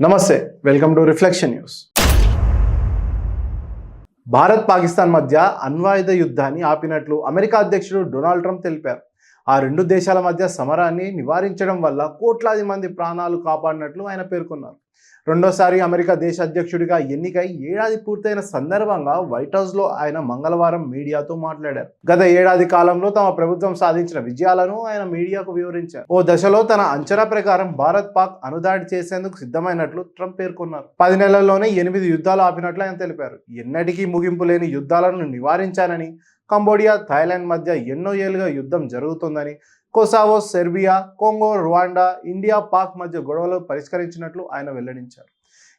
నమస్తే, welcome to reflection news. Bharat Pakistan మధ్య అణ్వాయుధ యుద్ధాన్ని ఆపినట్లు అమెరికా అధ్యక్షుడు డొనాల్డ్ ట్రంప్ తెలిపారు. ఆ రెండు దేశాల మధ్య సమరాన్ని నివారించడం వల్ల కోట్లాది మంది ప్రాణాలు కాపాడినట్లు ఆయన పేర్కొన్నారు. రెండోసారి అమెరికా దేశ అధ్యక్షుడిగా ఎన్నికై ఏడాది పూర్తయిన సందర్భంగా వైట్ హౌస్లో ఆయన మంగళవారం మీడియాతో మాట్లాడారు. గత ఏడాది కాలంలో తమ ప్రభుత్వం సాధించిన విజయాలను ఆయన మీడియాకు వివరించారు. ఓ దశలో తన అంచనా ప్రకారం భారత్ పాక్ అణుదాడి చేసేందుకు సిద్ధమైనట్లు ట్రంప్ పేర్కొన్నారు. 10 నెలల్లోనే 8 యుద్ధాలు ఆపినట్లు ఆయన తెలిపారు. ఎన్నటికీ ముగింపు లేని యుద్ధాలను నివారించానని, కంబోడియా, థాయిలాండ్ మధ్య ఎన్నో ఏళ్లుగా యుద్ధం జరుగుతుందని, Kosovo, Serbia, Congo, Rwanda, India, Pak మధ్య గొడవలు పరిష్కరించినట్లు ఆయన వెల్లడించారు.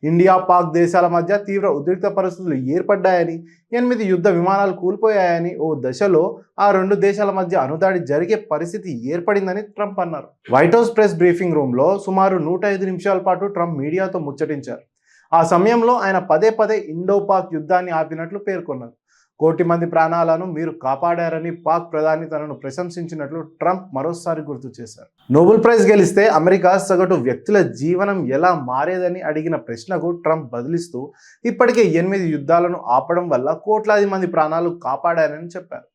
ఇండియా, పాక్ దేశాల మధ్య తీవ్ర ఉద్రిక్త పరిస్థితులు ఏర్పడ్డాయని, 8 యుద్ధ విమానాలు కూలిపోయాయని, ఓ దశలో ఆ రెండు దేశాల మధ్య అణుదాడి జరిగే పరిస్థితి ఏర్పడిందని ట్రంప్ అన్నారు. వైట్ హౌస్ ప్రెస్ బ్రీఫింగ్ రూమ్లో సుమారు 105 నిమిషాల పాటు ట్రంప్ మీడియాతో ముచ్చటించారు. ఆ సమయంలో ఆయన పదే పదే ఇండో పాక్ యుద్ధాన్ని ఆపినట్లు పేర్కొన్నారు. 1 కోటి మంది ప్రాణాలను మీరు కాపాడారని పాక్ ప్రధాని తనను ప్రశంసించినట్లు ట్రంప్ మరోసారి గుర్తు చేశారు. నోబెల్ ప్రైజ్ గెలిస్తే అమెరికా సగటు వ్యక్తుల జీవనం ఎలా మారేదని అడిగిన ప్రశ్నకు ట్రంప్ బదిలిస్తూ ఇప్పటికే 8 యుద్ధాలను ఆపడం వల్ల కోట్లాది మంది ప్రాణాలు కాపాడారని చెప్పారు.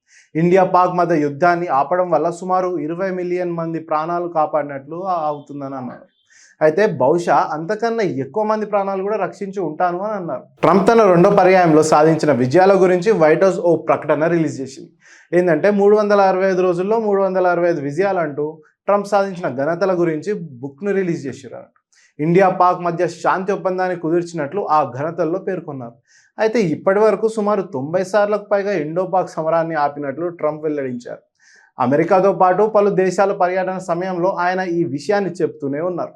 ఇండియా, పాక్ మధ్య యుద్ధాన్ని ఆపడం వల్ల సుమారు 20 మిలియన్ మంది ప్రాణాలు కాపాడినట్లు అవుతుందని అన్నారు. అయితే బహుశా అంతకన్నా ఎక్కువ మంది ప్రాణాలు కూడా రక్షించి ఉంటాను అని అన్నారు. ట్రంప్ తన రెండో పర్యాయంలో సాధించిన విజయాల గురించి వైట్ హౌస్ ఓ ప్రకటన రిలీజ్ చేసింది. ఏంటంటే 365 రోజుల్లో 365 విజయాలు అంటూ ట్రంప్ సాధించిన ఘనతల గురించి బుక్ను రిలీజ్ చేశారు. ఇండియా, పాక్ మధ్య శాంతి ఒప్పందాన్ని కుదిర్చినట్లు ఆ ఘనతల్లో పేర్కొన్నారు. అయితే ఇప్పటి వరకు సుమారు 90 సార్లకు పైగా ఇండో పాక్ సమరాన్ని ఆపినట్లు ట్రంప్ వెల్లడించారు. అమెరికాతో పాటు పలు దేశాల పర్యటన సమయంలో ఆయన ఈ విషయాన్ని చెప్తూనే ఉన్నారు.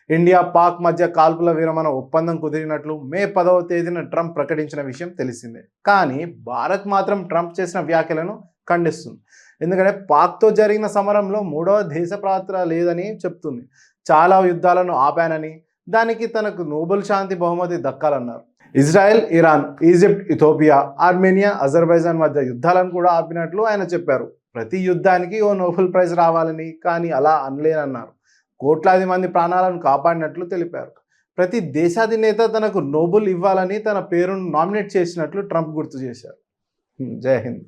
ఇండియా, పాక్ మధ్య కాల్పుల విరమణ ఒప్పందం కుదిరినట్లు మే 10వ తేదీన ట్రంప్ ప్రకటించిన విషయం తెలిసిందే. కానీ భారత్ మాత్రం ట్రంప్ చేసిన వ్యాఖ్యలను ఖండిస్తుంది. ఎందుకంటే పాక్తో జరిగిన సమరంలో మూడవ దేశ పాత్ర లేదని చెప్తుంది. చాలా యుద్ధాలను ఆపానని, దానికి తనకు నోబెల్ శాంతి బహుమతి దక్కాలన్నారు. Israel, Iran, Egypt, Ethiopia, Armenia, Azerbaijan మధ్య యుద్ధాలను కూడా ఆపినట్లు ఆయన చెప్పారు. ప్రతి యుద్ధానికి ఓ నోబెల్ ప్రైజ్ రావాలని, కానీ అలా అనలేనన్నారు. కోట్లాది మంది ప్రాణాలను కాపాడినట్లు తెలిపారు. ప్రతి దేశాధినేత తనకు నోబెల్ ఇవ్వాలని తన పేరును నామినేట్ చేసినట్లు ట్రంప్ గుర్తు చేశారు. జై హింద్.